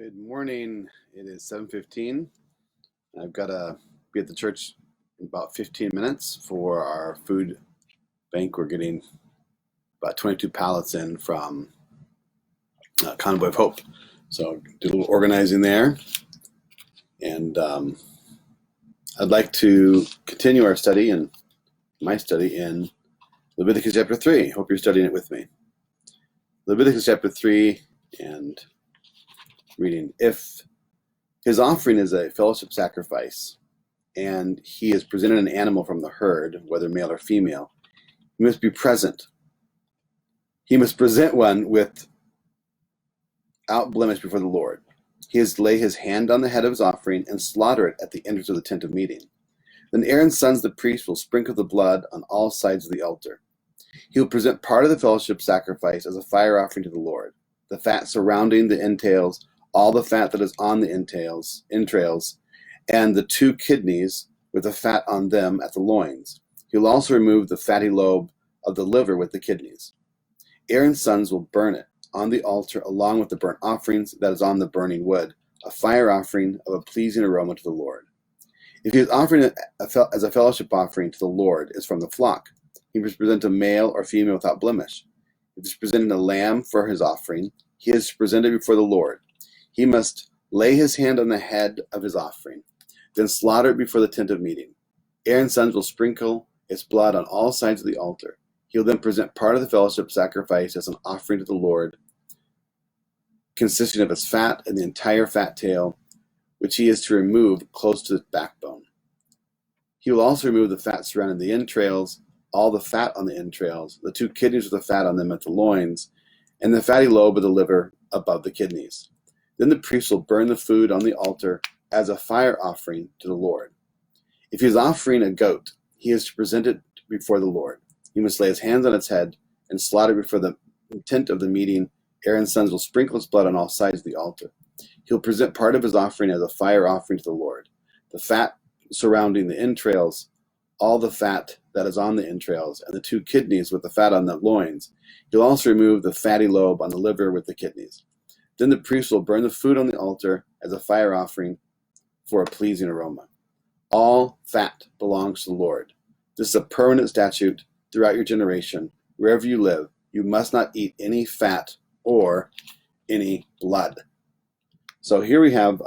Good morning. It is 7:15. I've got to be at the church in about 15 minutes for our food bank. We're getting about 22 pallets in from Convoy of Hope. So did a little organizing there. And I'd like to continue our study and my study in Leviticus chapter 3. Hope you're studying it with me. Leviticus chapter 3 and reading. If his offering is a fellowship sacrifice, and he has presented an animal from the herd, whether male or female, he must be present. He must present one without blemish before the Lord. He is to lay his hand on the head of his offering and slaughter it at the entrance of the tent of meeting. Then Aaron's sons, the priests, will sprinkle the blood on all sides of the altar. He will present part of the fellowship sacrifice as a fire offering to the Lord. The fat surrounding the entrails, all the fat that is on the entrails, and the two kidneys with the fat on them at the loins. He will also remove the fatty lobe of the liver with the kidneys. Aaron's sons will burn it on the altar along with the burnt offerings that is on the burning wood, a fire offering of a pleasing aroma to the Lord. If he is offering it as a fellowship offering to the Lord is from the flock, he must present a male or female without blemish. If he is presenting a lamb for his offering, he is presented before the Lord. He must lay his hand on the head of his offering, then slaughter it before the tent of meeting. Aaron's sons will sprinkle its blood on all sides of the altar. He will then present part of the fellowship sacrifice as an offering to the Lord, consisting of its fat and the entire fat tail, which he is to remove close to the backbone. He will also remove the fat surrounding the entrails, all the fat on the entrails, the two kidneys with the fat on them at the loins, and the fatty lobe of the liver above the kidneys. Then the priest will burn the food on the altar as a fire offering to the Lord. If he is offering a goat, he is to present it before the Lord. He must lay his hands on its head and slaughter before the tent of the meeting. Aaron's sons will sprinkle its blood on all sides of the altar. He will present part of his offering as a fire offering to the Lord. The fat surrounding the entrails, all the fat that is on the entrails, and the two kidneys with the fat on the loins. He will also remove the fatty lobe on the liver with the kidneys. Then the priest will burn the food on the altar as a fire offering for a pleasing aroma. All fat belongs to the Lord. This is a permanent statute throughout your generation. Wherever you live, you must not eat any fat or any blood. So here we have,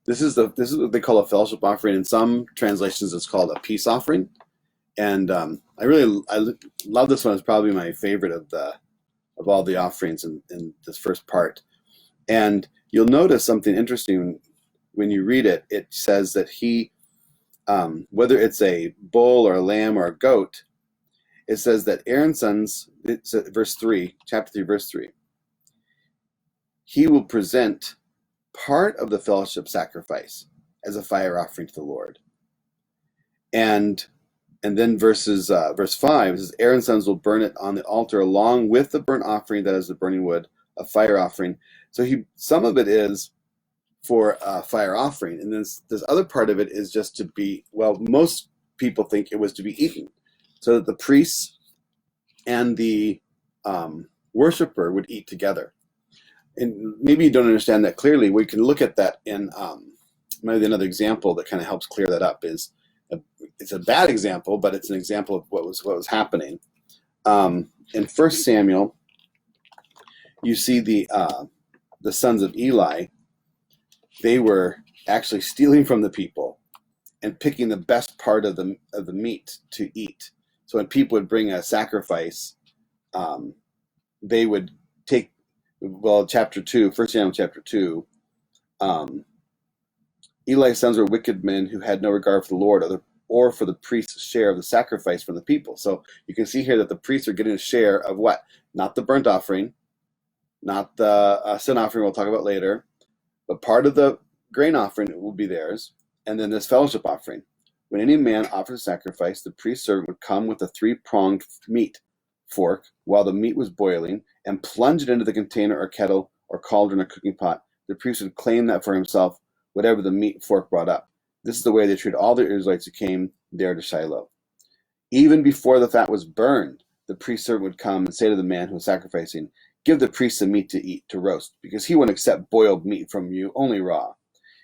this is what they call a fellowship offering. In some translations, it's called a peace offering. And I love this one. It's probably my favorite of all the offerings in this first part. And you'll notice something interesting when you read it. It says that he, whether it's a bull or a lamb or a goat, it says that Aaron's sons, verse 3, chapter 3, verse 3, he will present part of the fellowship sacrifice as a fire offering to the Lord. And then verse 5 says, Aaron's sons will burn it on the altar along with the burnt offering that is the burning wood, a fire offering. So some of it is for a fire offering, and then this other part of it is just to be, well, most people think it was to be eaten, so that the priests and the worshiper would eat together. And maybe you don't understand that clearly. We can look at that in maybe another example that kind of helps clear that up. It's a bad example, but it's an example of what was happening. In 1 Samuel, you see the sons of Eli. They were actually stealing from the people and picking the best part of the meat to eat. So when people would bring a sacrifice, they would take, chapter 2, 1 Samuel chapter 2, Eli's sons were wicked men who had no regard for the Lord or for the priest's share of the sacrifice from the people. So you can see here that the priests are getting a share of what? Not the burnt offering, not the sin offering we'll talk about later, but part of the grain offering will be theirs, and then this fellowship offering. When any man offers a sacrifice, the priest servant would come with a three-pronged meat fork while the meat was boiling and plunge it into the container or kettle or cauldron or cooking pot. The priest would claim that for himself, whatever the meat fork brought up. This is the way they treated all the Israelites who came there to Shiloh. Even before the fat was burned, the priest servant would come and say to the man who was sacrificing, Give the priest some meat to eat, to roast, because he won't accept boiled meat from you, only raw."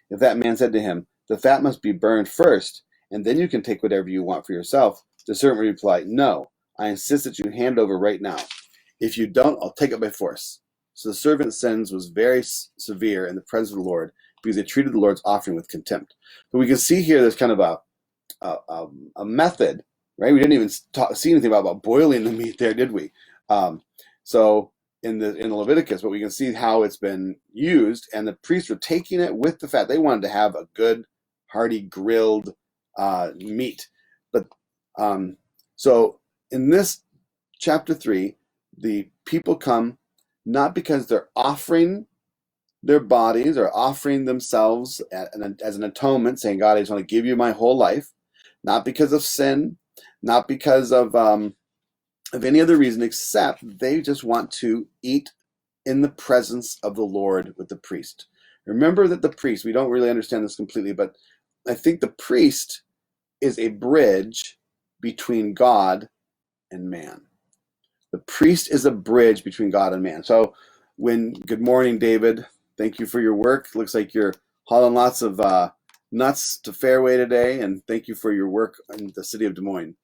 If that man said to him, "The fat must be burned first, and then you can take whatever you want for yourself," the servant replied, "No, I insist that you hand over right now. If you don't, I'll take it by force." So the servant's sentence was very severe in the presence of the Lord, because they treated the Lord's offering with contempt. But we can see here there's kind of a method, right? We didn't even see anything about boiling the meat there, did we? So in the Leviticus, but we can see how it's been used, and the priests were taking it with the fat. They wanted to have a good, hearty, grilled meat. But so in this chapter 3, the people come not because they're offering their bodies or offering themselves as an atonement, saying, "God, I just want to give you my whole life," not because of sin, not because of any other reason, except they just want to eat in the presence of the Lord with the priest. Remember that the priest, we don't really understand this completely, but I think the priest is a bridge between God and man. The priest is a bridge between God and man. So good morning, David. Thank you for your work. Looks like you're hauling lots of nuts to Fairway today, and thank you for your work in the city of Des Moines.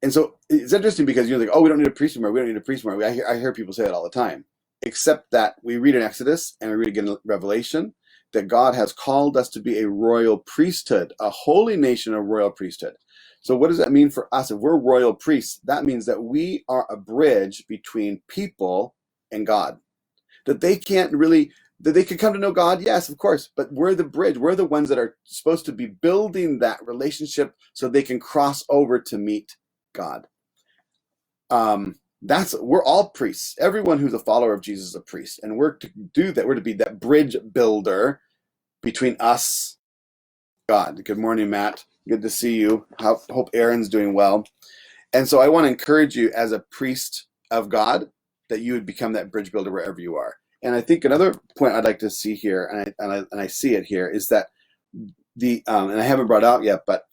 And so it's interesting because you're like, "Oh, we don't need a priest anymore. We don't need a priest anymore." I hear people say that all the time, except that we read in Exodus and we read again in Revelation that God has called us to be a royal priesthood, a holy nation, a royal priesthood. So what does that mean for us? If we're royal priests, that means that we are a bridge between people and God. That they could come to know God, yes, of course, but we're the bridge. We're the ones that are supposed to be building that relationship so they can cross over to meet God. We're all priests. Everyone who's a follower of Jesus is a priest, and we're to do that. We're to be that bridge builder between us, God. Good morning, Matt. Good to see you. Hope Aaron's doing well. And so I want to encourage you as a priest of God that you would become that bridge builder wherever you are. And I think another point I'd like to see here, and I see it here, is that and I haven't brought out yet, but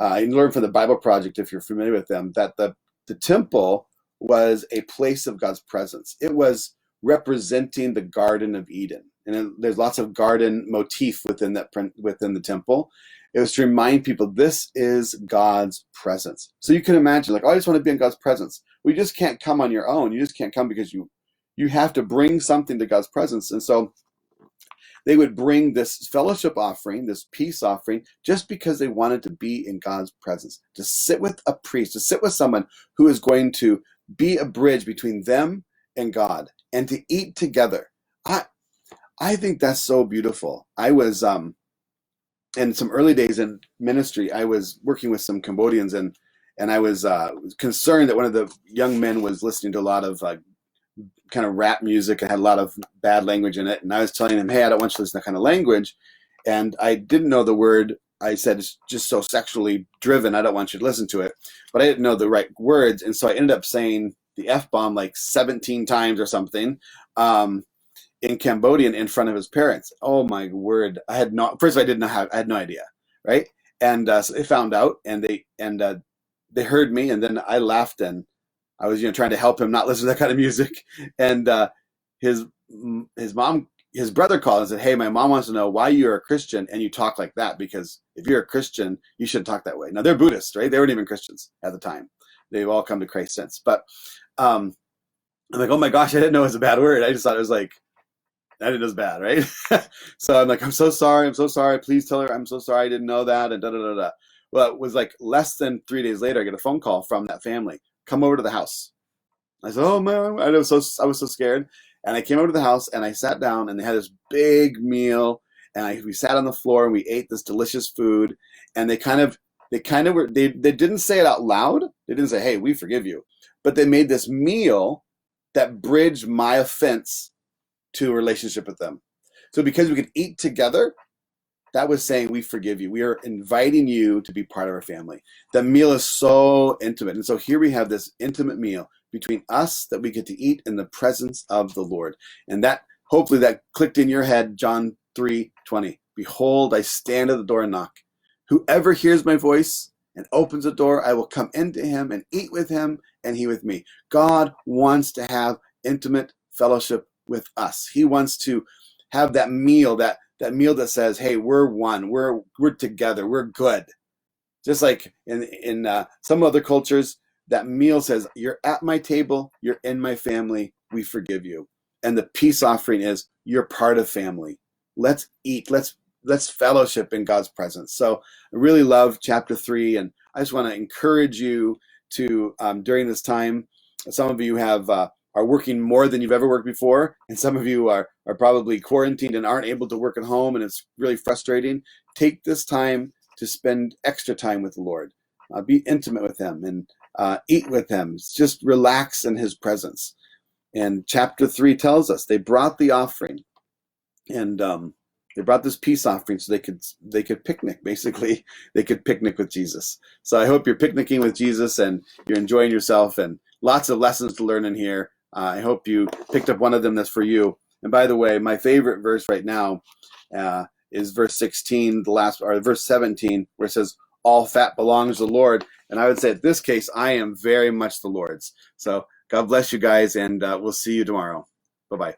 you learn from the Bible Project, if you're familiar with them, that the temple was a place of God's presence. It was representing the Garden of Eden, and there's lots of garden motif within the temple. It was to remind people this is God's presence. So you can imagine, like, "Oh, I just want to be in God's presence." Well, you just can't come on your own. You just can't come because you have to bring something to God's presence. And so they would bring this fellowship offering, this peace offering, just because they wanted to be in God's presence, to sit with a priest, to sit with someone who is going to be a bridge between them and God, and to eat together. I think that's so beautiful. I was in some early days in ministry, I was working with some Cambodians, and I was concerned that one of the young men was listening to a lot of kind of rap music and had a lot of bad language in it. And I was telling him, "Hey, I don't want you to listen to that kind of language." And I didn't know the word. I said, "It's just so sexually driven. I don't want you to listen to it." But I didn't know the right words. And so I ended up saying the F-bomb like 17 times or something in Cambodian in front of his parents. Oh my word. First of all, I had no idea. Right. And so they found out, and they heard me, and then I laughed, and I was, trying to help him not listen to that kind of music. And his brother called and said, "Hey, my mom wants to know why you're a Christian and you talk like that, because if you're a Christian, you shouldn't talk that way." Now, they're Buddhists, right? They weren't even Christians at the time. They've all come to Christ since. But I'm like, "Oh my gosh, I didn't know it was a bad word. I just thought it was like, I didn't know it was bad," right? So I'm like, "I'm so sorry. Please tell her I'm so sorry. I didn't know that." And da-da-da-da. Well, it was like less than 3 days later, I get a phone call from that family. "Come over to the house." I said, "Oh man," I was so scared. And I came over to the house, and I sat down, and they had this big meal, and we sat on the floor, and we ate this delicious food. And they didn't say it out loud. They didn't say, "Hey, we forgive you," but they made this meal that bridged my offense to a relationship with them. So because we could eat together, that was saying, "We forgive you. We are inviting you to be part of our family." The meal is so intimate. And so here we have this intimate meal between us that we get to eat in the presence of the Lord. And that, hopefully that clicked in your head, John 3:20. "Behold, I stand at the door and knock. Whoever hears my voice and opens the door, I will come into him and eat with him and he with me. God wants to have intimate fellowship with us. He wants to have that meal that meal that says, hey, we're one, we're together, we're good. Just like in some other cultures, that meal says, you're at my table, you're in my family, we forgive you. And the peace offering is, you're part of family. Let's eat, let's fellowship in God's presence. So I really love chapter 3, and I just want to encourage you to, during this time, some of you are working more than you've ever worked before, and some of you are probably quarantined and aren't able to work at home, and it's really frustrating. Take this time to spend extra time with the Lord. Be intimate with him and eat with him. Just relax in his presence. And chapter 3 tells us they brought the offering, and they brought this peace offering so they could picnic. Basically, they could picnic with Jesus. So I hope you're picnicking with Jesus and you're enjoying yourself, and lots of lessons to learn in here. I hope you picked up one of them that's for you. And by the way, my favorite verse right now is verse 16, verse 17, where it says, all fat belongs to the Lord. And I would say in this case, I am very much the Lord's. So God bless you guys, and we'll see you tomorrow. Bye-bye.